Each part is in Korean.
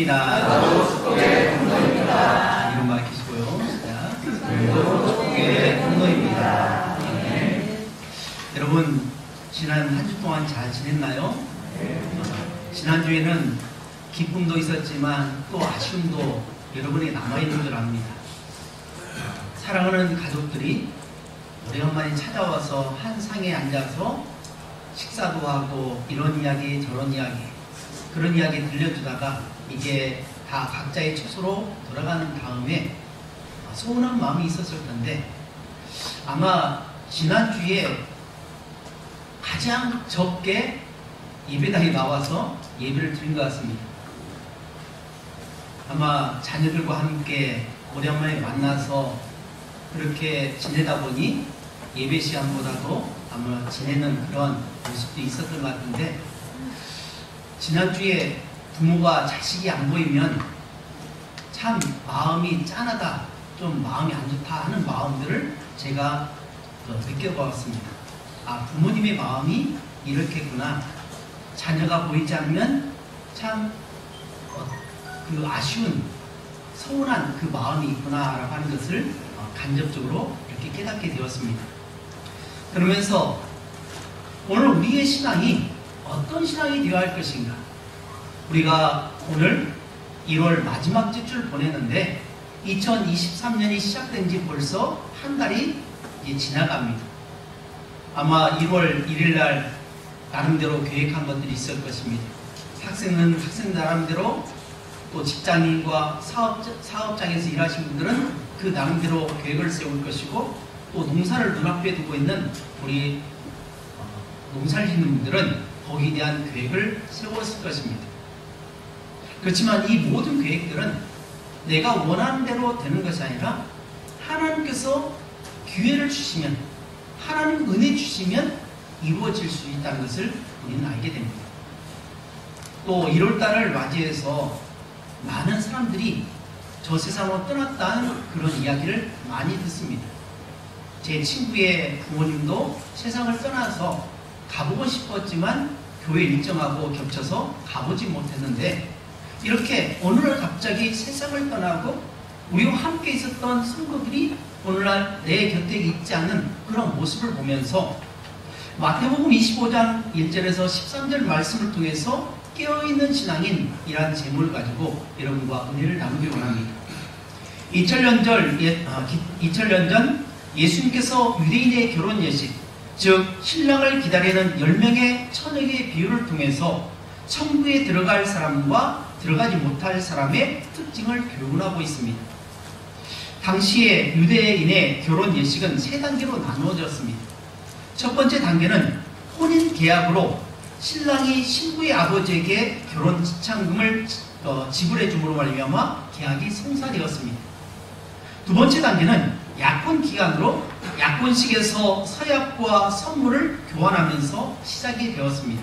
축복입니다. 나도 축복의 통로입니다. 이름 밝히시고요. 나도 축복의 통로입니다. 여러분, 지난 한 주 동안 잘 지냈나요? 지난주에는 기쁨도 있었지만 또 아쉬움도 여러분에게 남아있는 줄 압니다. 사랑하는 가족들이 오래간만에 찾아와서 한 상에 앉아서 식사도 하고 이런 이야기 저런 이야기 그런 이야기 들려주다가 이게 다 각자의 처소로 돌아가는 다음에 서운한 마음이 있었을 텐데, 아마 지난주에 가장 적게 예배당에 나와서 예배를 드린 것 같습니다. 아마 자녀들과 함께 오랜만에 만나서 그렇게 지내다 보니 예배 시간보다도 아마 지내는 그런 모습도 있었던 것 같은데, 지난주에 부모가 자식이 안 보이면 참 마음이 짠하다, 좀 마음이 안 좋다 하는 마음들을 제가 느껴봤습니다. 아, 부모님의 마음이 이렇겠구나. 자녀가 보이지 않으면 참 그 아쉬운, 서운한 그 마음이 있구나라고 하는 것을 간접적으로 이렇게 깨닫게 되었습니다. 그러면서 오늘 우리의 신앙이 어떤 신앙이 되어야 할 것인가? 우리가 오늘 1월 마지막 주를 보내는데 2023년이 시작된 지 벌써 한 달이 이제 지나갑니다. 아마 1월 1일 날 나름대로 계획한 것들이 있을 것입니다. 학생은 학생 나름대로, 또 직장인과 사업장에서 일하신 분들은 그 나름대로 계획을 세울 것이고, 또 농사를 눈앞에 두고 있는 우리 농사를 짓는 분들은 거기에 대한 계획을 세웠을 것입니다. 그렇지만 이 모든 계획들은 내가 원하는 대로 되는 것이 아니라 하나님께서 기회를 주시면, 하나님 은혜 주시면 이루어질 수 있다는 것을 우리는 알게 됩니다. 또 1월달을 맞이해서 많은 사람들이 저 세상으로 떠났다는 그런 이야기를 많이 듣습니다. 제 친구의 부모님도 세상을 떠나서 가보고 싶었지만 교회 일정하고 겹쳐서 가보지 못했는데, 이렇게 오늘날 갑자기 세상을 떠나고 우리와 함께 있었던 성도들이 오늘날 내 곁에 있지 않는 그런 모습을 보면서 마태복음 25장 1절에서 13절 말씀을 통해서 깨어있는 신앙인이라는 제목을 가지고 여러분과 은혜를 나누기 원합니다. 2000년 전 예수님께서 유대인의 결혼 예식, 즉 신랑을 기다리는 10명의 처녀의 비유를 통해서 천국에 들어갈 사람과 들어가지 못할 사람의 특징을 교훈하고 있습니다. 당시에 유대인의 결혼 예식은 3단계로 나누어졌습니다. 첫 번째 단계는 혼인 계약으로 신랑이 신부의 아버지에게 결혼 지참금을 지불해 줌으로 말미암아 계약이 성사되었습니다. 두 번째 단계는 약혼 기간으로 약혼식에서 서약과 선물을 교환하면서 시작이 되었습니다.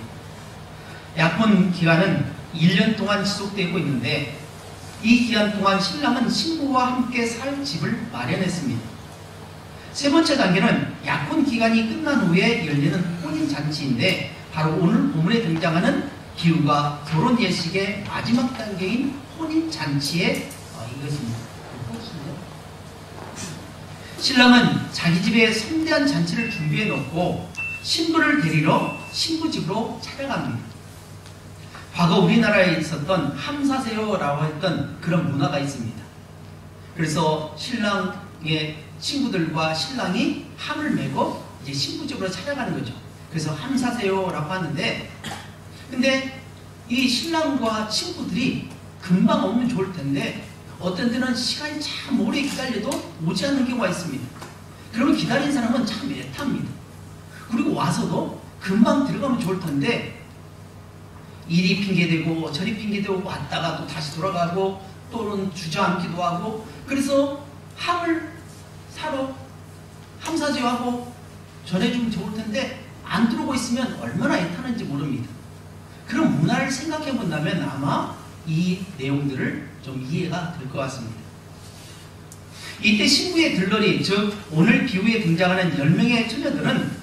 약혼 기간은 1년 동안 지속되고 있는데, 이 기간 동안 신랑은 신부와 함께 살 집을 마련했습니다. 세 번째 단계는 약혼 기간이 끝난 후에 열리는 혼인잔치인데, 바로 오늘 본문에 등장하는 비유가 결혼 예식의 마지막 단계인 혼인잔치의 이것입니다. 신랑은 자기 집에 성대한 잔치를 준비해 놓고 신부를 데리러 신부 집으로 찾아갑니다. 과거 우리나라에 있었던 함사세요라고 했던 그런 문화가 있습니다. 그래서 신랑의 친구들과 신랑이 함을 메고 이제 신부 집으로 찾아가는 거죠. 그래서 함사세요라고 하는데, 근데 이 신랑과 친구들이 금방 오면 좋을 텐데 어떤 때는 시간이 참 오래 기다려도 오지 않는 경우가 있습니다. 그러면 기다린 사람은 참 애탑니다. 그리고 와서도 금방 들어가면 좋을 텐데 이리 핑계대고 저리 핑계대고 왔다가 또 다시 돌아가고 또는 주저앉기도 하고, 그래서 함을 사러 함사제하고 전해주면 좋을 텐데 안 들어오고 있으면 얼마나 애타는지 모릅니다. 그런 문화를 생각해 본다면 아마 이 내용들을 좀 이해가 될 것 같습니다. 이때 신부의 들러리, 즉 오늘 비유에 등장하는 10명의 처녀들은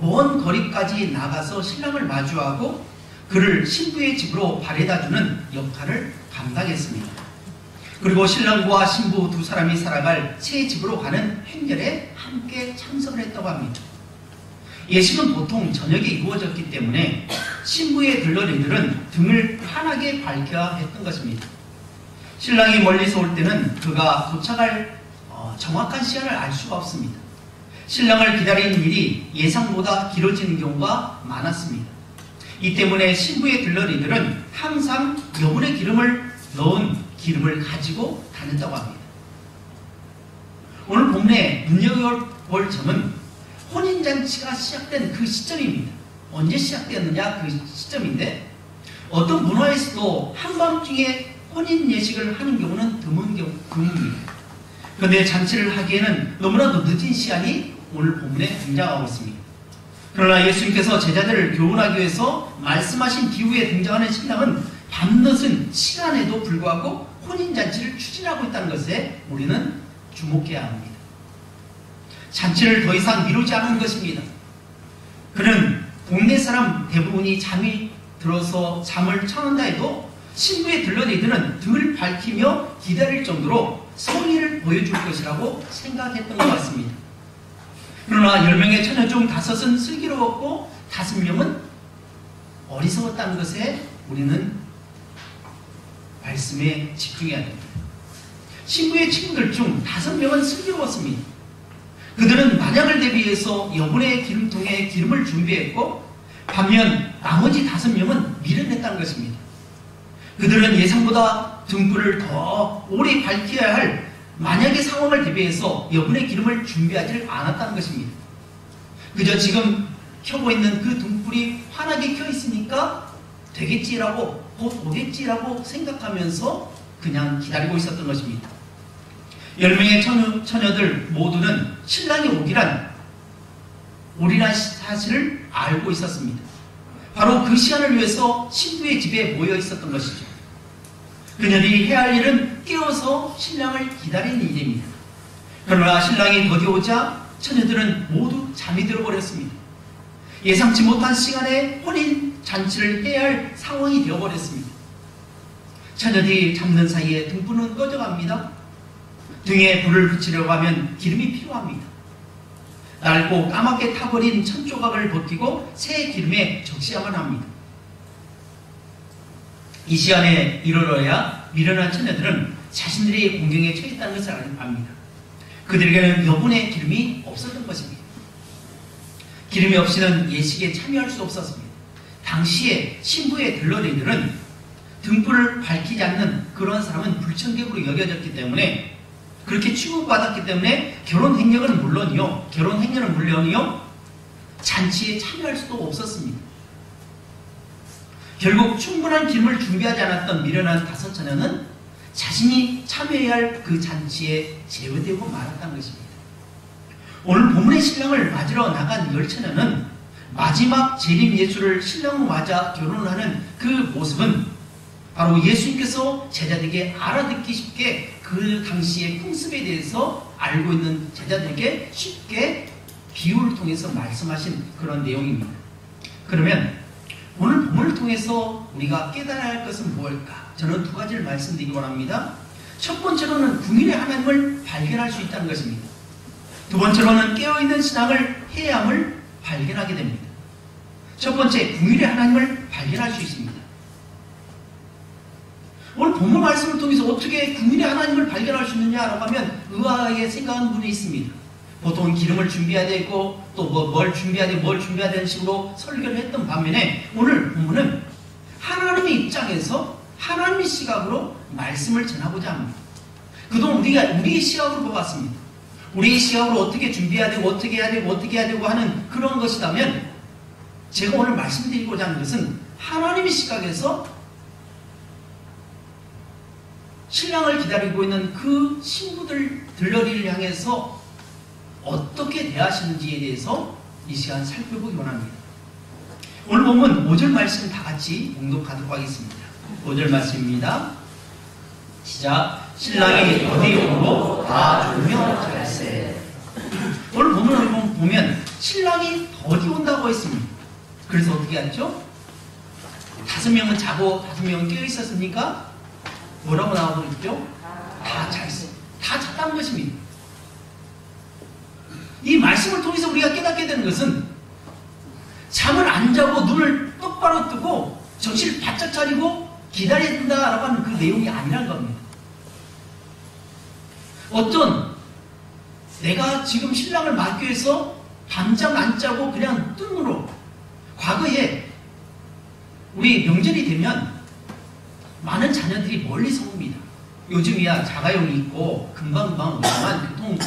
먼 거리까지 나가서 신랑을 마주하고 그를 신부의 집으로 바래다주는 역할을 감당했습니다. 그리고 신랑과 신부 두 사람이 살아갈 새 집으로 가는 행렬에 함께 참석을 했다고 합니다. 예식은 보통 저녁에 이루어졌기 때문에 신부의 들러리들은 등을 환하게 밝혀야 했던 것입니다. 신랑이 멀리서 올 때는 그가 도착할 정확한 시간을 알 수가 없습니다. 신랑을 기다리는 일이 예상보다 길어지는 경우가 많았습니다. 이 때문에 신부의 들러리들은 항상 여분의 기름을 넣은 기름을 가지고 다녔다고 합니다. 오늘 본문에 눈여겨볼 점은 혼인잔치가 시작된 그 시점입니다. 언제 시작되었느냐 그 시점인데, 어떤 문화에서도 한밤중에 혼인 예식을 하는 경우는 드뭅니다. 그런데 잔치를 하기에는 너무나도 늦은 시간이 오늘 본문에 등장하고 있습니다. 그러나 예수님께서 제자들을 교훈하기 위해서 말씀하신 기후에 등장하는 신랑은 밤늦은 시간에도 불구하고 혼인잔치를 추진하고 있다는 것에 우리는 주목해야 합니다. 잔치를 더 이상 미루지 않은 것입니다. 그는 동네 사람 대부분이 잠이 들어서 잠을 청한다 해도 신부의 들러리들은 등을 밝히며 기다릴 정도로 성의를 보여줄 것이라고 생각했던 것 같습니다. 그러나 10명의 처녀 중 5은 슬기로웠고 5명은 어리석었다는 것에 우리는 말씀에 집중해야 됩니다. 신부의 친구들 중 5명은 슬기로웠습니다. 그들은 만약을 대비해서 여분의 기름통에 기름을 준비했고, 반면 나머지 5명은 미련했다는 것입니다. 그들은 예상보다 등불을 더 오래 밝혀야 할 만약의 상황을 대비해서 여분의 기름을 준비하지 않았다는 것입니다. 그저 지금 켜고 있는 그 등불이 환하게 켜 있으니까 되겠지라고, 곧 오겠지라고 생각하면서 그냥 기다리고 있었던 것입니다. 10명의 처녀들 모두는 신랑이 오리란 사실을 알고 있었습니다. 바로 그 시간을 위해서 신부의 집에 모여 있었던 것이죠. 그녀들이 해야 할 일은 깨어서 신랑을 기다리는 일입니다. 그러나 신랑이 더디 오자 처녀들은 모두 잠이 들어버렸습니다. 예상치 못한 시간에 혼인 잔치를 해야 할 상황이 되어버렸습니다. 처녀들이 잠든 사이에 등불은 꺼져갑니다. 등에 불을 붙이려고 하면 기름이 필요합니다. 낡고 까맣게 타버린 천조각을 벗기고 새 기름에 적셔야만 합니다. 이 시간에 이르러야 미련한 처녀들은 자신들이 공경에 처했다는 것을 압니다. 그들에게는 여분의 기름이 없었던 것입니다. 기름이 없이는 예식에 참여할 수 없었습니다. 당시에 신부의 들러리들은 등불을 밝히지 않는 그런 사람은 불청객으로 여겨졌기 때문에, 그렇게 취급받았기 때문에 결혼 행렬은 물론이요 잔치에 참여할 수도 없었습니다. 결국 충분한 기름을 준비하지 않았던 미련한 5 처녀는 자신이 참여해야 할 그 잔치에 제외되고 말았다는 것입니다. 오늘 본문의 신랑을 맞으러 나간 10 처녀는 마지막 재림 예수를 신랑으로 맞아 결혼을 하는 그 모습은 바로 예수님께서 제자들에게 알아듣기 쉽게 그 당시의 풍습에 대해서 알고 있는 제자들에게 쉽게 비유를 통해서 말씀하신 그런 내용입니다. 그러면 오늘 본문을 통해서 우리가 깨달아야 할 것은 무엇일까? 저는 2가지를 말씀드리기 원합니다. 첫 번째로는 궁일의 하나님을 발견할 수 있다는 것입니다. 두 번째로는 깨어있는 신앙을 해야 함을 발견하게 됩니다. 첫 번째, 궁일의 하나님을 발견할 수 있습니다. 오늘 본문 말씀을 통해서 어떻게 궁일의 하나님을 발견할 수 있느냐라고 하면 의아하게 생각하는 분이 있습니다. 보통 기름을 준비해야 되고 또 뭘 준비해야 되는 식으로 설교를 했던 반면에 오늘 본문은 하나님의 입장에서 하나님의 시각으로 말씀을 전하고자 합니다. 그동안 우리가 우리의 시각으로 보았습니다. 우리의 시각으로 어떻게 준비해야 되고 어떻게 해야 되고 하는 그런 것이라면, 제가 오늘 말씀드리고자 하는 것은 하나님의 시각에서 신랑을 기다리고 있는 그 신부들 들러리를 향해서 어떻게 대하시는지에 대해서 이 시간 살펴보기 원합니다. 오늘 보면 5절 말씀 다 같이 봉독하도록 하겠습니다. 5절 말씀입니다. 시작. 신랑이 어디 오고 다 조명 잘세. 오늘 본문을 보면 신랑이 더디 온다고 했습니다. 그래서 어떻게 했죠? 5명은 자고 5명은 깨어 있었습니까? 뭐라고 나오고 있죠? 다 잤어요. 다 잤다는 것입니다. 이 말씀을 통해서 우리가 깨닫게 되는 것은 잠을 안 자고 눈을 똑바로 뜨고 정신을 바짝 차리고 기다려야 된다라고 하는 그 내용이 아니란 겁니다. 어떤 내가 지금 신랑을 맞기 위해서 밤잠 안 자고 그냥 뜬으로 과거에 우리 명절이 되면 많은 자녀들이 멀리서 옵니다. 요즘이야 자가용이 있고 금방금방 오지만 교통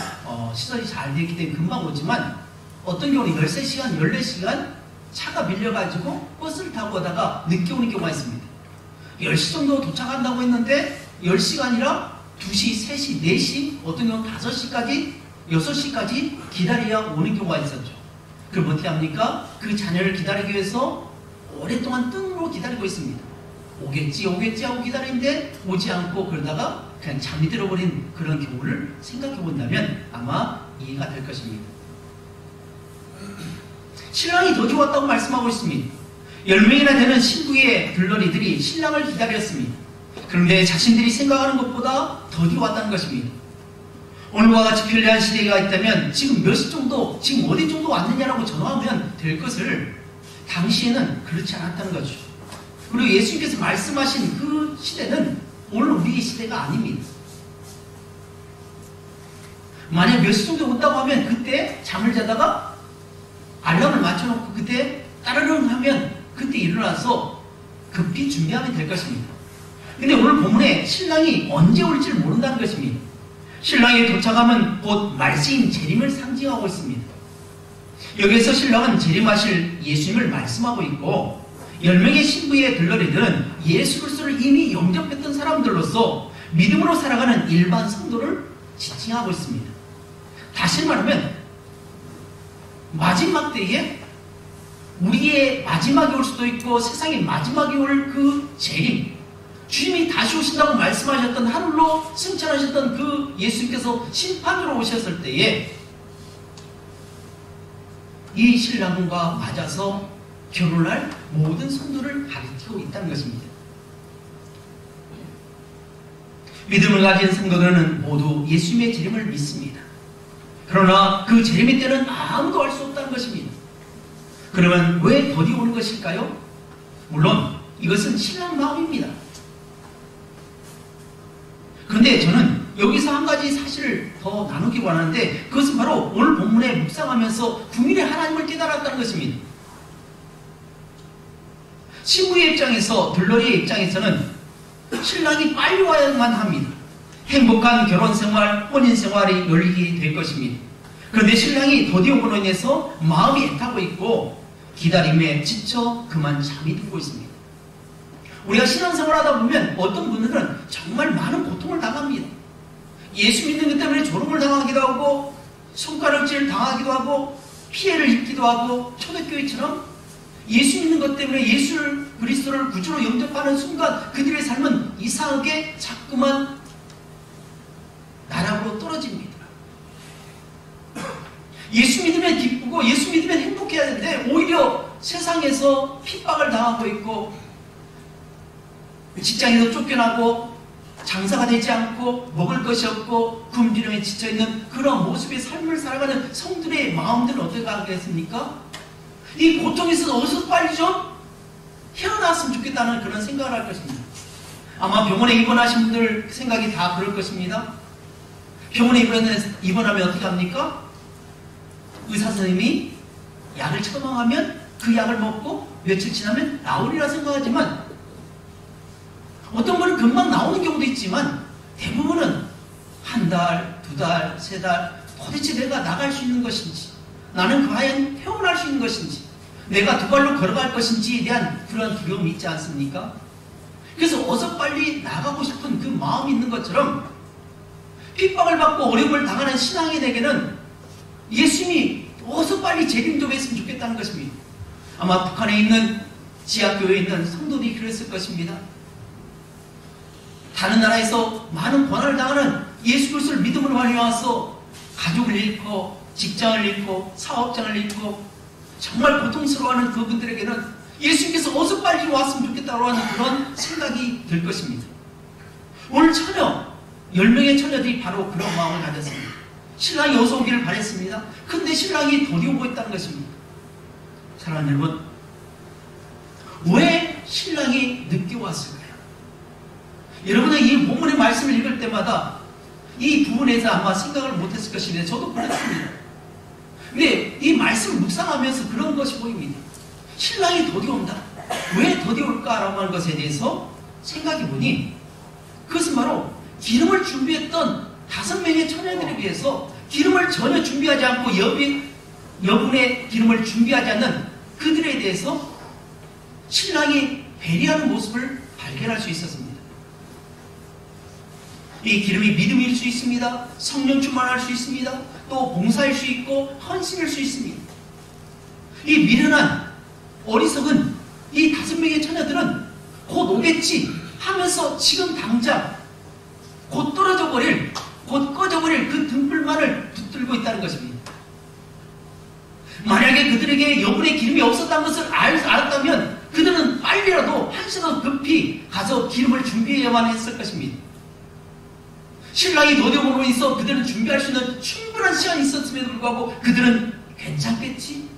시설이 잘 되기 때문에 금방 오지만 어떤 경우는 13시간, 14시간 차가 밀려가지고 버스를 타고 오다가 늦게 오는 경우가 있습니다. 10시 정도 도착한다고 했는데 10시간이라 2시, 3시, 4시, 어떤 경우는 5시까지, 6시까지 기다려야 오는 경우가 있었죠. 그럼 어떻게 합니까? 그 자녀를 기다리기 위해서 오랫동안 뜬으로 기다리고 있습니다. 오겠지 하고 기다리는데 오지 않고 그러다가 그냥 잠이 들어버린 그런 경우를 생각해 본다면 아마 이해가 될 것입니다. 신랑이 더디 왔다고 말씀하고 있습니다. 10명이나 되는 신부의 들러리들이 신랑을 기다렸습니다. 그런데 자신들이 생각하는 것보다 더디 왔다는 것입니다. 오늘과 같이 편리한 시대가 있다면 지금 몇 시 정도, 지금 어디 정도 왔느냐라고 전화하면 될 것을 당시에는 그렇지 않았다는 거죠. 그리고 예수님께서 말씀하신 그 시대는 오늘 우리의 시대가 아닙니다. 만약 몇 시 정도 온다고 하면 그때 잠을 자다가 알람을 맞춰놓고 그때 따르릉 하면 그때 일어나서 급히 준비하면 될 것입니다. 근데 오늘 본문에 신랑이 언제 올지를 모른다는 것입니다. 신랑이 도착하면 곧 말세인 재림을 상징하고 있습니다. 여기에서 신랑은 재림하실 예수님을 말씀하고 있고 10명의 신부의 들러리들은 예수 그리스도를 이미 영접했던 사람들로서 믿음으로 살아가는 일반 성도를 지칭하고 있습니다. 다시 말하면 마지막 때에 우리의 마지막이 올 수도 있고 세상의 마지막이 올 그 재림, 주님이 다시 오신다고 말씀하셨던 하늘로 승천하셨던 그 예수님께서 심판으로 오셨을 때에 이 신랑과 맞아서 결혼할 모든 성도를 가리키고 있다는 것입니다. 믿음을 가진 성도들은 모두 예수님의 재림을 믿습니다. 그러나 그 재림의 때는 아무도 알 수 없다는 것입니다. 그러면 왜 더디 오는 것일까요? 물론 이것은 신랑 마음입니다. 그런데 저는 여기서 한 가지 사실을 더 나누기 원하는데 그것은 바로 오늘 본문에 묵상하면서 국민의 하나님을 깨달았다는 것입니다. 신부의 입장에서, 들러리의 입장에서는 신랑이 빨리 와야만 합니다. 행복한 결혼생활, 혼인생활이 열리게 될 것입니다. 그런데 신랑이 더디 오므로 인해서 마음이 애타고 있고 기다림에 지쳐 그만 잠이 들고 있습니다. 우리가 신앙생활하다 보면 어떤 분들은 정말 많은 고통을 당합니다. 예수 믿는 것 때문에 조롱을 당하기도 하고 손가락질 당하기도 하고 피해를 입기도 하고 초대교회처럼 예수 믿는 것 때문에 예수 그리스도를 구주로 영접하는 순간 그들의 삶은 이상하게 자꾸만 나락으로 떨어집니다. 예수 믿으면 기쁘고 예수 믿으면 행복해야 되는데 오히려 세상에서 핍박을 당하고 있고 직장에서 쫓겨나고 장사가 되지 않고 먹을 것이 없고 굶주림에 지쳐있는 그런 모습의 삶을 살아가는 성들의 마음들은 어떻게 하겠습니까? 이 고통에서 어디서 빨리 좀 헤어나왔으면 좋겠다는 그런 생각을 할 것입니다. 아마 병원에 입원하신 분들 생각이 다 그럴 것입니다. 병원에 입원하면 어떻게 합니까? 의사 선생님이 약을 처방하면 그 약을 먹고 며칠 지나면 나오리라 생각하지만 어떤 거는 금방 나오는 경우도 있지만 대부분은 한 달, 두 달, 세 달 도대체 내가 나갈 수 있는 것인지 나는 과연 퇴원할 수 있는 것인지 내가 두 발로 걸어갈 것인지에 대한 그런 두려움이 있지 않습니까? 그래서 어서 빨리 나가고 싶은 그 마음이 있는 것처럼 핍박을 받고 어려움을 당하는 신앙인에게는 예수님이 어서 빨리 재림 좀 했으면 좋겠다는 것입니다. 아마 북한에 있는 지하교회에 있는 성도들이 그랬을 것입니다. 다른 나라에서 많은 고난을 당하는 예수 그리스도를 믿음으로 활용해서 가족을 잃고 직장을 잃고 사업장을 잃고 정말 고통스러워하는 그분들에게는 예수님께서 어서 빨리 왔으면 좋겠다고 하는 그런 생각이 들 것입니다. 오늘 처녀 10명의 처녀들이 바로 그런 마음을 가졌습니다. 신랑이 어서 오기를 바랬습니다. 근데 신랑이 더디 오고 있다는 것입니다. 사랑하는 여러분, 왜 신랑이 늦게 왔을까요? 여러분은 이 본문의 말씀을 읽을 때마다 이 부분에서 아마 생각을 못했을 것입니다. 저도 그렇습니다. 근데 이 말씀을 묵상하면서 그런 것이 보입니다. 신랑이 더디 온다. 왜 더디 올까라고 하는 것에 대해서 생각해 보니 그것은 바로 기름을 준비했던 5명의 처녀들에 비해서 기름을 전혀 준비하지 않고 여분의 기름을 준비하지 않는 그들에 대해서 신랑이 배려하는 모습을 발견할 수 있었습니다. 이 기름이 믿음일 수 있습니다. 성령 충만할 수 있습니다. 또 봉사일 수 있고 헌신일 수 있습니다. 이 미련한 어리석은 이 5명의 처녀들은 곧 오겠지 하면서 지금 당장 곧 떨어져 버릴, 곧 꺼져 버릴 그 등불만을 붙들고 있다는 것입니다. 만약에 그들에게 여분의 기름이 없었다는 것을 알았다면 그들은 빨리라도 한시라도 급히 가서 기름을 준비해야만 했을 것입니다. 신랑이 더디오므로 있어 그들은 준비할 수 있는 충분한 시간이 있었음에도 불구하고 그들은 괜찮겠지?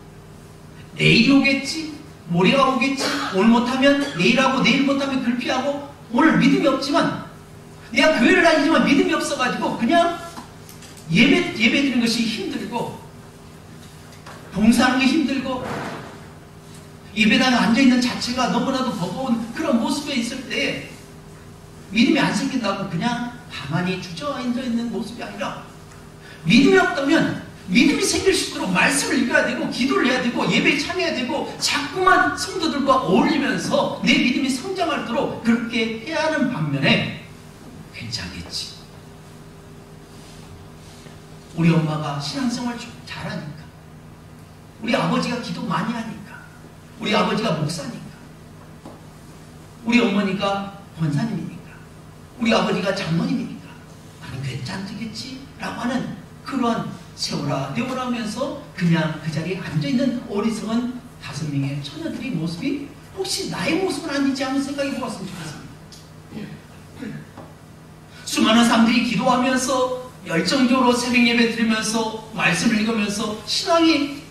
내일이 오겠지? 모레가 오겠지? 오늘 못하면 내일하고 내일 못하면 글피하고 오늘 믿음이 없지만 내가 교회를 다니지만 믿음이 없어가지고 그냥 예배 드리는 것이 힘들고 봉사하는 게 힘들고 예배당에 앉아있는 자체가 너무나도 버거운 그런 모습에 있을 때 믿음이 안 생긴다고 그냥 가만히 주저앉아 있는 모습이 아니라 믿음이 없다면 믿음이 생길 수 있도록 말씀을 읽어야 되고 기도를 해야 되고 예배에 참여해야 되고 자꾸만 성도들과 어울리면서 내 믿음이 성장하도록 그렇게 해야 하는 반면에 괜찮겠지. 우리 엄마가 신앙생활 잘하니까 우리 아버지가 기도 많이 하니까 우리 아버지가 목사니까 우리 어머니가 권사님이니까 우리 아버지가 장로님이니까 나는 괜찮겠지 라고 하는 그러한 세워라 내오라 하면서 그냥 그 자리에 앉아있는 어리석은 5명의 처녀들의 모습이 혹시 나의 모습은 아니지 하는 생각이 들었으면 좋겠습니다. 수많은 사람들이 기도하면서 열정적으로 새벽 예배 드리면서 말씀을 읽으면서 신앙이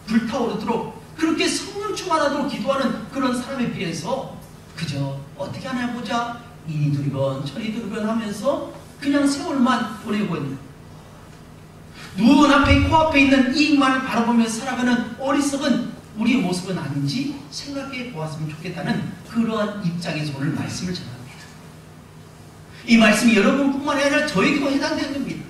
불타오르도록 그렇게 성령 충만하도록 기도하는 그런 사람에 비해서 그저 어떻게 하나 보자 이니 두리번 저리 두리번 하면서 그냥 세월만 보내고 있는 눈앞에 코앞에 있는 이익만을 바라보면서 살아가는 어리석은 우리의 모습은 아닌지 생각해 보았으면 좋겠다는 그러한 입장에서 오늘 말씀을 전합니다. 이 말씀이 여러분뿐만 아니라 저에게도 해당되는 겁니다.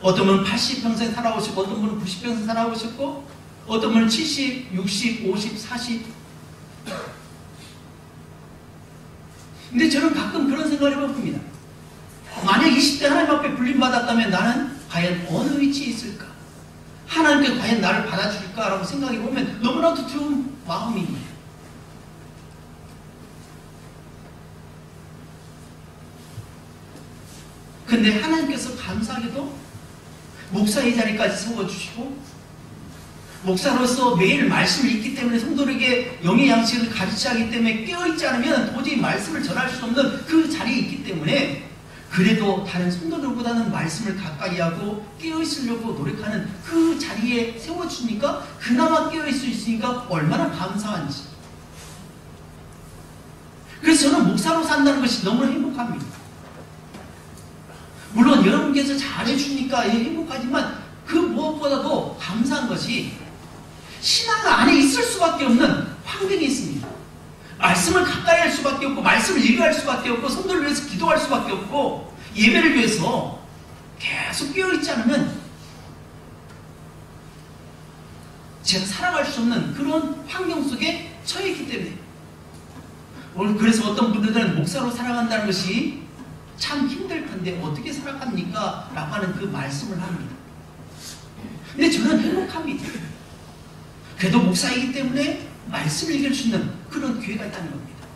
어떤 분은 80평생 살아오시고 어떤 분은 90평생 살아오셨고 어떤 분은 70, 60, 50, 40 근데 저는 가끔 그런 생각을 해봅니다. 만약 20대 하나님 앞에 불림받았다면 나는 과연 어느 위치에 있을까? 하나님께서 과연 나를 받아줄까? 라고 생각해보면 너무나도 좋은 마음입니다. 근데 하나님께서 감사하게도 목사의 자리까지 세워주시고 목사로서 매일 말씀을 읽기 때문에 성도에게 영의 양식을 가르치지 하기 때문에 깨어있지 않으면 도저히 말씀을 전할 수 없는 그 자리에 있기 때문에 그래도 다른 성도들보다는 말씀을 가까이 하고 깨어있으려고 노력하는 그 자리에 세워주니까 그나마 깨어있을 수 있으니까 얼마나 감사한지. 그래서 저는 목사로 산다는 것이 너무나 행복합니다. 물론 여러분께서 잘해주니까 행복하지만 그 무엇보다도 감사한 것이 신앙 안에 있을 수밖에 없는 환경이 있습니다. 말씀을 가까이 할 수밖에 없고 말씀을 읽어야 할 수밖에 없고 성도를 위해서 기도할 수밖에 없고 예배를 위해서 계속 깨어있지 않으면 제가 살아갈 수 없는 그런 환경 속에 처해 있기 때문에 오늘 그래서 어떤 분들은 목사로 살아간다는 것이 참 힘들 텐데 어떻게 살아갑니까? 라고 하는 그 말씀을 합니다. 근데 저는 행복합니다. 그래도 목사이기 때문에 말씀을 읽을 수 있는 그런 기회가 있다는 겁니다.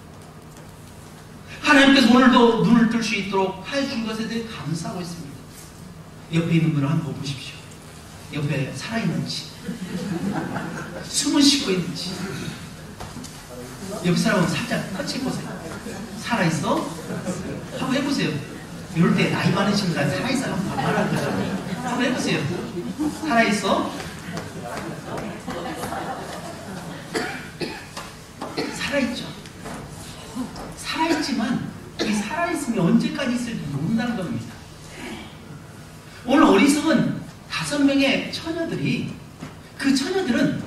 하나님께서 오늘도 눈을 뜰 수 있도록 해준 것에 대해 감사하고 있습니다. 옆에 있는 분을 한번 보십시오. 옆에 살아있는지 숨을 쉬고 있는지. 옆 사람은 살짝 터치해보세요. 살아있어? 한번 해보세요. 이럴 때 나이 많으신 분들 살아있어 한번 말하는 거죠. 한번 해보세요. 살아있어? 살아있죠. 살아있지만 이 살아있음이 언제까지 있을지 모른다는 겁니다. 오늘 어리석은 5명의 처녀들이, 그 처녀들은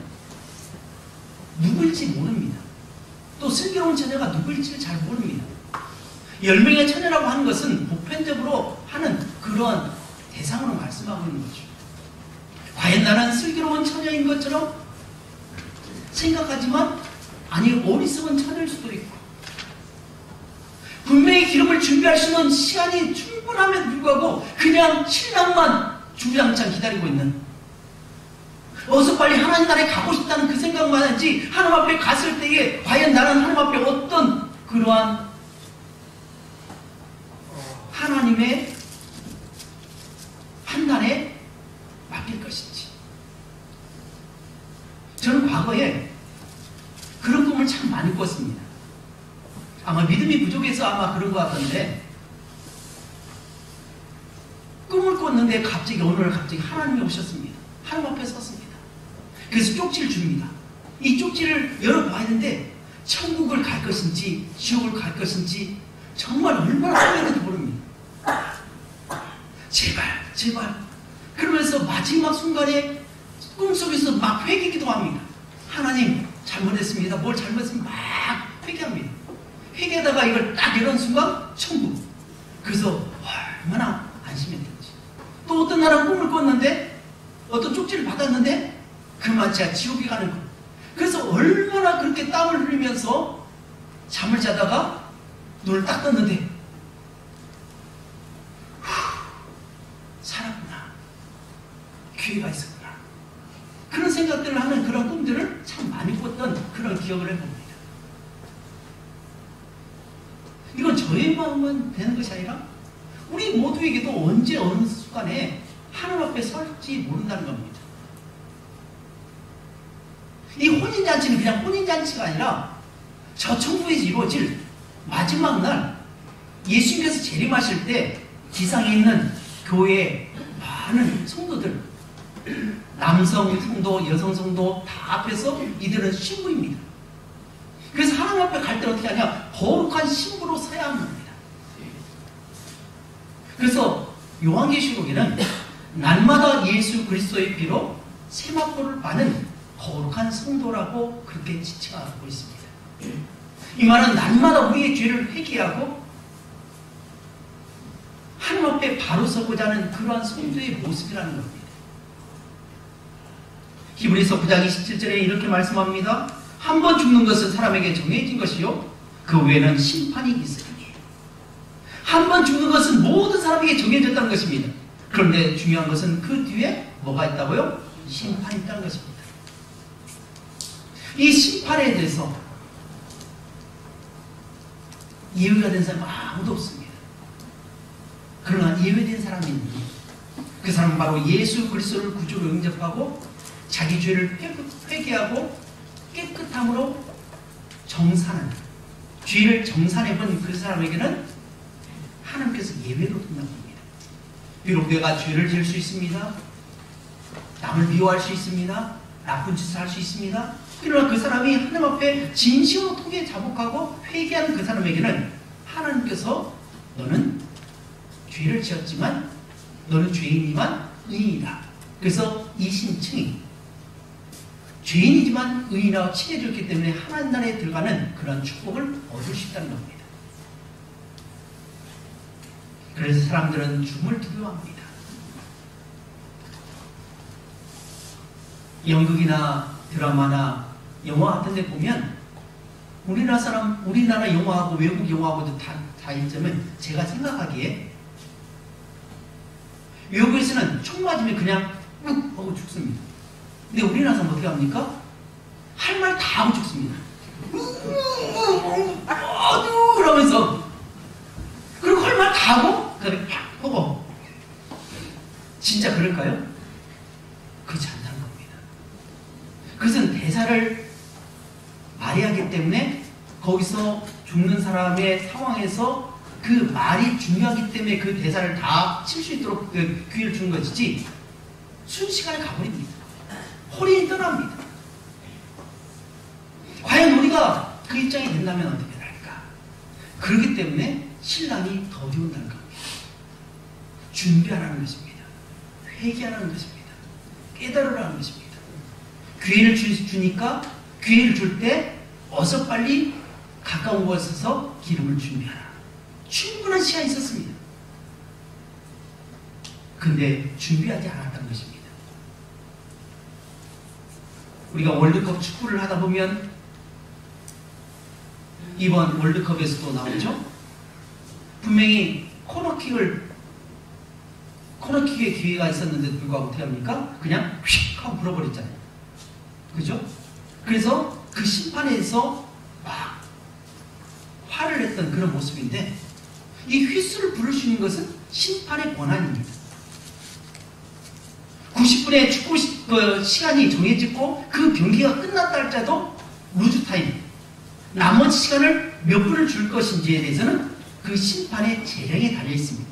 누구일지 모릅니다. 또 슬기로운 처녀가 누구일지를 잘 모릅니다. 10명의 처녀라고 하는 것은 보편적으로 하는 그러한 대상으로 말씀하고 있는 거죠. 과연 나는 슬기로운 처녀인 것처럼 생각하지만 아니 어리석은 처녀일 수도 있고, 분명히 기름을 준비할 수 있는 시간이 충분함에도 불구하고 그냥 신랑만 주구장창 기다리고 있는, 어서 빨리 하나님 나라에 가고 싶다는 그 생각만 하지, 하나님 앞에 갔을 때에 과연 나는 하나님 앞에 어떤 그러한 하나님의 판단에 맡길 것인지. 저는 과거에 그런 꿈을 참 많이 꿨습니다. 아마 믿음이 부족해서 아마 그런 것 같던데, 꿈을 꿨는데 갑자기 어느 날 갑자기 하나님이 오셨습니다. 하나님 앞에 섰습니다. 그래서 쪽지를 줍니다. 이 쪽지를 열어봐야 하는데 천국을 갈 것인지 지옥을 갈 것인지 정말 얼마나 떨리는지 모릅니다. 제발 제발. 그러면서 마지막 순간에 꿈속에서 막 회개기도 합니다. 하나님 잘못했습니다. 뭘 잘못했으면 막 회개합니다. 회개하다가 이걸 딱 이런 순간 천국. 그래서 얼마나 안심했는지. 또 어떤 날은 꿈을 꿨는데 어떤 쪽지를 받았는데 그만 제가 지옥에 가는 거. 그래서 얼마나 그렇게 땀을 흘리면서 잠을 자다가 눈을 딱 떴는데 살았구나. 기회가 있었구나. 그런 생각들을 하는 그런 꿈들을 참 많이 꿨던 그런 기억을 해봅니다. 이건 저의 마음만 되는 것이 아니라 우리 모두에게도 언제 어느 순간에 하나님 앞에 설지 모른다는 겁니다. 이 혼인잔치는 그냥 혼인잔치가 아니라 저 천국에서 이루어질 마지막 날 예수님께서 재림하실 때 지상에 있는 교회의 많은 성도들, 남성 성도, 여성 성도 다 앞에서 이들은 신부입니다. 그래서 하나님 앞에 갈 때 어떻게 하냐? 거룩한 신부로 서야 합니다. 그래서 요한계시록에는 날마다 예수 그리스도의 피로 세마포를 받는 거룩한 성도라고 그렇게 지칭하고 있습니다. 이 말은 날마다 우리의 죄를 회개하고 하나님 앞에 바로 서고자 하는 그러한 성도의 모습이라는 겁니다. 히브리서 9장 27절에 이렇게 말씀합니다. 한 번 죽는 것은 사람에게 정해진 것이요 그 외에는 심판이 있으니. 한 번 죽는 것은 모든 사람에게 정해졌다는 것입니다. 그런데 중요한 것은 그 뒤에 뭐가 있다고요? 심판이 있다는 것입니다. 이 심판에 대해서 예외가 된 사람은 아무도 없습니다. 그러나 예외된 사람이 있는데 그 사람은 바로 예수 그리스도를 구주로 영접하고 자기 죄를 회개하고 깨끗함으로 정산한, 죄를 정산해본 그 사람에게는 하나님께서 예외로 둔다는 겁니다. 비록 내가 죄를 지을 수 있습니다. 남을 미워할 수 있습니다. 나쁜 짓을 할 수 있습니다. 그러나 그 사람이 하나님 앞에 진심으로 통해 자복하고 회개하는 그 사람에게는 하나님께서 너는 죄를 지었지만 너는 죄인이지만 의인이다. 그래서 이 신칭이 죄인이지만 의인하고 친해졌기 때문에 하나님 나라에 들어가는 그런 축복을 얻을 수 있다는 겁니다. 그래서 사람들은 죽음을 두려워합니다. 연극이나 드라마나 영화 같은 데 보면 우리나라 영화하고 외국 영화하고도 다이점은 제가 생각하기에 외국에서는 총 맞으면 그냥 욱 하고 죽습니다. 근데 우리나라에서는 어떻게 합니까? 할 말 다 하고 죽습니다. 그러면서 그리고 할 말 다 하고 그다음에 팍 하고. 진짜 그럴까요? 그렇지 않다는 겁니다. 대사를 말해야 하기 때문에 거기서 죽는 사람의 상황에서 그 말이 중요하기 때문에 그 대사를 다 칠 수 있도록 그 기회를 주는 것이지 순식간에 가버립니다. 홀인이 떠납니다. 과연 우리가 그 입장이 된다면 어떻게 될까? 그렇기 때문에 신랑이 더 어려운다는 겁니다. 준비하라는 것입니다. 회개하라는 것입니다. 깨달으라는 것입니다. 기회를 주니까 기회를 줄 때 어서 빨리 가까운 곳에 서서 기름을 준비하라. 충분한 시간이 있었습니다. 근데 준비하지 않았던 것입니다. 우리가 월드컵 축구를 하다 보면 이번 월드컵에서도 나오죠. 분명히 코너킥의 기회가 있었는데도 불구하고 어떻게 합니까? 그냥 휙 하고 불어버렸잖아요. 그죠? 그래서 그 심판에서 막 화를 냈던 그런 모습인데 이 휘슬을 부를 수 있는 것은 심판의 권한입니다. 90분의 축구 시간이 정해졌고 그 경기가 끝났다 할지라도 루즈타임 나머지 시간을 몇 분을 줄 것인지에 대해서는 그 심판의 재량에 달려 있습니다.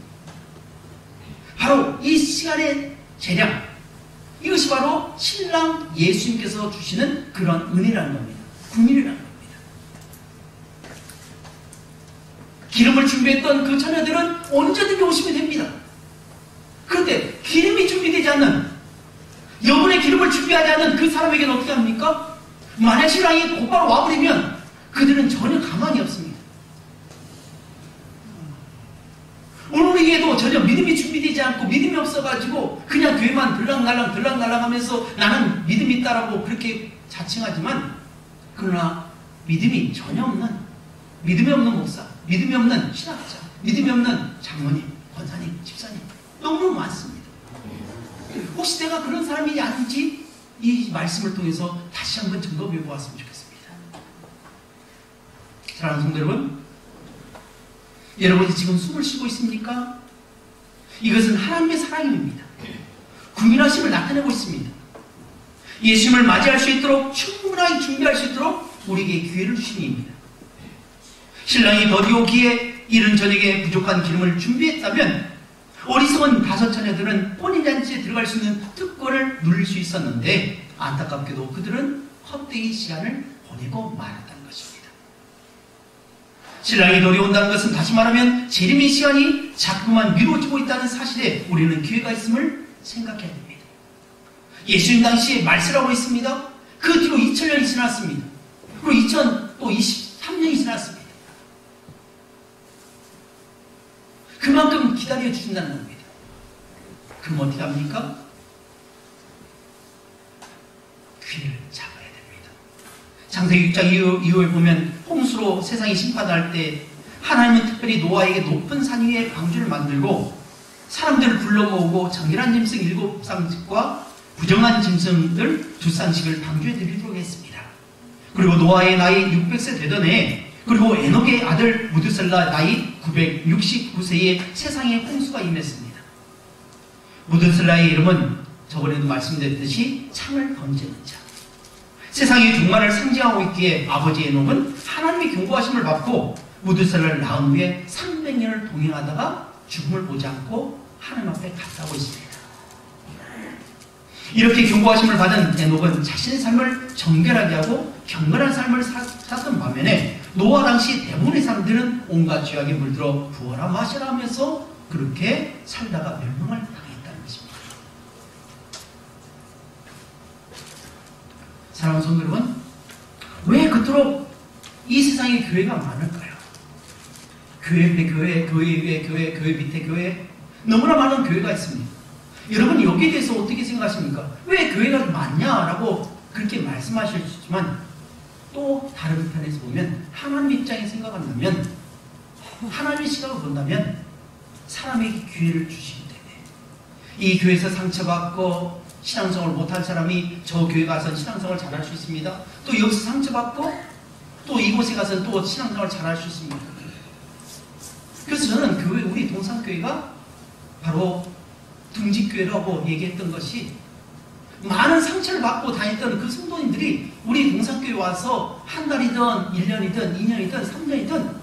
바로 이 시간의 재량, 이것이 바로 신랑 예수님께서 주시는 그런 은혜라는 겁니다. 국민이라는 겁니다. 기름을 준비했던 그 처녀들은 언제든지 오시면 됩니다. 그런데 기름이 준비되지 않는, 여분의 기름을 준비하지 않는 그 사람에게는 어떻게 합니까? 만약 신랑이 곧바로 와버리면 그들은 전혀 가만히 없습니다. 오늘에게도 전혀 믿음이 준비되지 않고 믿음이 없어가지고 그냥 교회만 들락날락 하면서 나는 믿음이 있다라고 그렇게 자칭하지만, 그러나 믿음이 전혀 없는, 믿음이 없는 목사, 믿음이 없는 신학자, 믿음이 없는 장로님, 권사님, 집사님 너무 많습니다. 혹시 내가 그런 사람이 아닌지 이 말씀을 통해서 다시 한번 점검해 보았으면 좋겠습니다. 사랑하는 성도 여러분, 여러분이 지금 숨을 쉬고 있습니까? 이것은 하나님의 사랑입니다. 국민하심을 나타내고 있습니다. 예수님을 맞이할 수 있도록 충분하게 준비할 수 있도록 우리에게 기회를 주신 입니다. 신랑이 더디 오기에 이른 저녁에 부족한 기름을 준비했다면 어리석은 다섯 처녀들은 혼인잔치에 들어갈 수 있는 특권을 누릴 수 있었는데, 안타깝게도 그들은 헛되이 시간을 보내고 말았다는 것입니다. 신랑이 더디 온다는 것은 다시 말하면 재림의 시간이 자꾸만 미뤄지고 있다는 사실에 우리는 기회가 있음을 생각해야 됩니다. 예수님 당시에 말세라고 했습니다. 그 뒤로 2000년이 지났습니다. 그리고 2023년이 지났습니다. 그만큼 기다려 주신다는 겁니다. 그럼 어떻게 합니까? 귀를 잡아야 됩니다. 창세기 6장 이후에 보면 홍수로 세상이 심판할 때 하나님은 특별히 노아에게 높은 산 위에 방주를 만들고 사람들을 불러 모으고 정결한 짐승 7쌍씩과 부정한 짐승들 2쌍씩을 방주에 드리도록 했습니다. 그리고 노아의 나이 600세 되던 해에, 그리고 에녹의 아들 무드셀라 나이 969세에 세상에 홍수가 임했습니다. 무드셀라의 이름은 저번에도 말씀드렸듯이 창을 던지는 자, 세상의 종말을 상징하고 있기에 아버지 에녹은 하나님의 경고하심을 받고 무드셀라를 낳은 후에 300년을 동행하다가 죽음을 보지 않고 하나님 앞에 갔다고 있습니다. 이렇게 경고하심을 받은 에녹은 자신의 삶을 정결하게 하고 경건한 삶을 살았던 반면에 노아 당시 대부분의 사람들은 온갖 죄악에 물들어 부어라 마셔라 하면서 그렇게 살다가 멸망을 당했다는 것입니다. 사랑하는 성도 여러분, 왜 그토록 이 세상에 교회가 많을까요? 교회 밑에 교회, 교회 위에 교회, 교회 밑에 교회, 너무나 많은 교회가 있습니다. 여러분 여기에 대해서 어떻게 생각하십니까? 왜 교회가 많냐라고 그렇게 말씀하실 수 있지만, 또 다른 편에서 보면 하나님 입장에 생각한다면, 하나님의 시각을 본다면 사람에게 기회를 주시기 때문에 이 교회에서 상처받고 신앙생활을 못한 사람이 저 교회 가서 신앙생활을 잘할 수 있습니다. 또 여기서 상처받고 또 이곳에 가서 또 신앙생활을 잘할 수 있습니다. 그래서 저는 교회, 우리 동산교회가 바로 둥지교회라고 얘기했던 것이 많은 상처를 받고 다녔던 그 성도님들이 우리 동산교회 와서 한 달이든 1년이든 2년이든 3년이든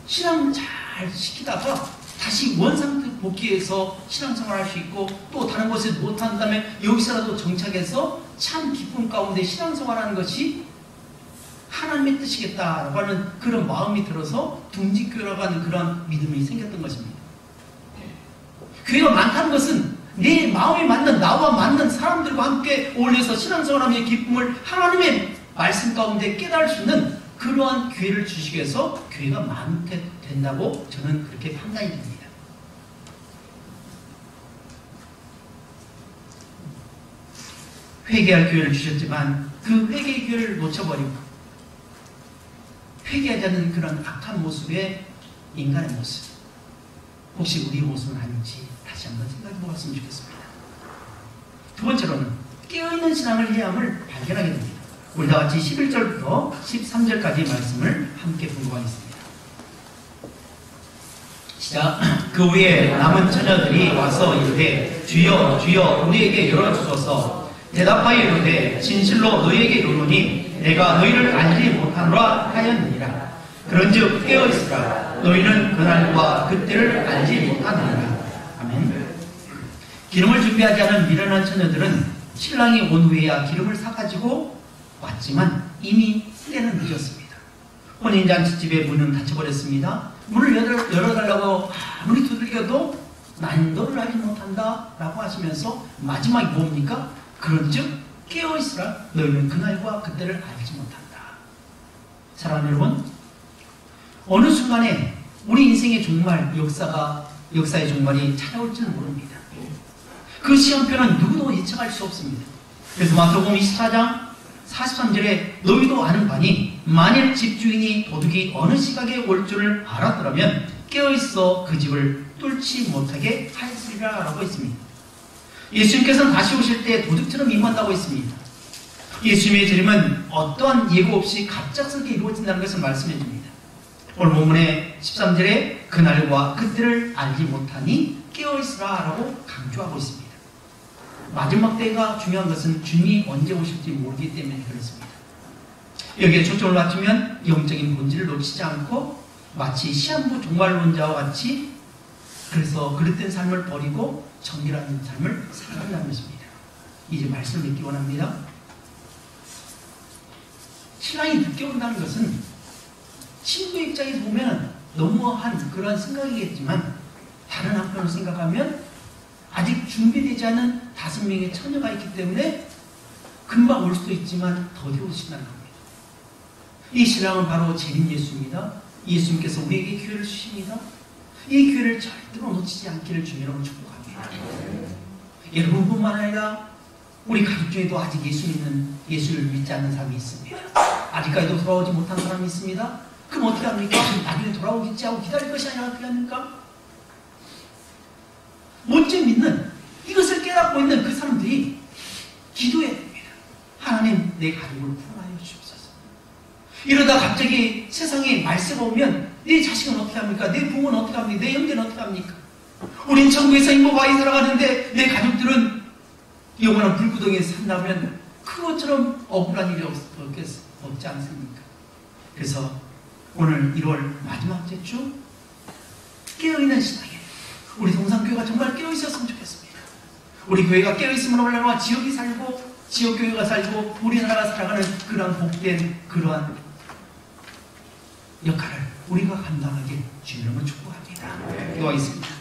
신앙 잘 시키다가 다시 원상태 복귀해서 신앙생활 할 수 있고 또 다른 곳에 못한다면 여기서라도 정착해서 참 기쁨 가운데 신앙생활하는 것이 하나님의 뜻이겠다라고 하는 그런 마음이 들어서 둥지교회라고 하는 그런 믿음이 생겼던 것입니다. 교회가 많다는 것은 내 마음에 맞는 나와 맞는 사람들과 함께 어울려서 신앙생활하며 기쁨을 하나님의 말씀 가운데 깨달을 수 있는 그러한 교회를 주시기 위해서 교회가 많게 된다고 저는 그렇게 판단이 됩니다. 회개할 교회를 주셨지만 그 회개의 교회를 놓쳐버리고 회개하지 않는 그런 악한 모습의 인간의 모습, 혹시 우리 모습은 아닌지 다시 한번 생각해 보았으면 좋겠습니다. 두 번째로는 깨어있는 신앙을 해야 함을 발견하게 됩니다. 우리 다 같이 11절부터 13절까지 말씀을 함께 분석하겠습니다. 시작. 그 후에 남은 처녀들이 와서 이르되 주여 주여 우리에게 열어주소서. 대답하여 이르되 진실로 너희에게 이르노니 내가 너희를 알지 못하노라 하였느니라. 그런즉 깨어있으라. 너희는 그날과 그때를 알지 못하느니라. 아멘. 기름을 준비하지 않은 미련한 처녀들은 신랑이 온 후에야 기름을 사가지고 왔지만 이미 때는 늦었습니다. 혼인잔치집의 문은 닫혀버렸습니다. 문을 열어달라고 아무리 두들겨도 난 너를 알지 못한다 라고 하시면서 마지막이 뭡니까? 그런즉 깨어있으라. 너희는 그날과 그때를 알지 못한다. 사랑하는 여러분, 어느 순간에 우리 인생의 종말, 역사의 종말이 찾아올지는 모릅니다. 그 시간표는 누구도 예측할 수 없습니다. 그래서 마태복음 24장 43절에 너희도 아는 바니 만일 집주인이 도둑이 어느 시각에 올 줄을 알았더라면 깨어있어 그 집을 뚫지 못하게 하였으리라 라고 했습니다. 예수님께서는 다시 오실 때 도둑처럼 임한다고 했습니다. 예수님의 재림은 어떠한 예고 없이 갑작스럽게 이루어진다는 것을 말씀해 줍니다. 오늘 본문의 13절에 그날과 그때를 알지 못하니 깨어있으라 라고 강조하고 있습니다. 마지막 때가 중요한 것은 주님이 언제 오실지 모르기 때문에 그렇습니다. 여기에 초점을 맞추면 영적인 본질을 놓치지 않고 마치 시한부 종말론자와 같이 그래서 그릇된 삶을 버리고 정결한 삶을 살아간다는 것입니다. 이제 말씀을 믿기 원합니다. 신랑이 늦게 온다는 것은 신부의 입장에서 보면 너무한 그러한 생각이겠지만 다른 한편으로 생각하면 아직 준비되지 않은 5명의 처녀가 있기 때문에 금방 올 수도 있지만 더디 오신다는 겁니다. 이 신랑은 바로 재림 예수입니다. 예수님께서 우리에게 기회를 주십니다. 이 기회를 절대로 놓치지 않기를 주님으로 축복합니다. 여러분뿐만 아니라 우리 가족 중에도 아직 예수를 믿지 않는 사람이 있습니다. 아직까지도 돌아오지 못한 사람이 있습니다. 그럼 어떻게 합니까? 나중에 돌아오겠지 하고 기다릴 것이 아니라 어떻게 합니까? 먼저 믿는, 이것을 깨닫고 있는 그 사람들이 기도해야 됩니다. 하나님, 내 가족을 구원하여 주옵소서. 이러다 갑자기 세상에 말세가 오면 내 자식은 어떻게 합니까? 내 부모는 어떻게 합니까? 내 형제는 어떻게 합니까? 우린 천국에서 행복하게 살아가는데 내 가족들은 영원한 불구덩이에 산다면 그것처럼 억울한 일이 없지 않습니까? 그래서 오늘 1월 마지막 주 깨어있는 신앙에 우리 동산교회가 정말 깨어있었으면 좋겠습니다. 우리 교회가 깨어있으면 얼마나 지역이 살고 지역교회가 살고 우리나라가 살아가는 그러한 복된 그러한 역할을 우리가 감당하길 주님을 축복합니다. 기도하겠습니다.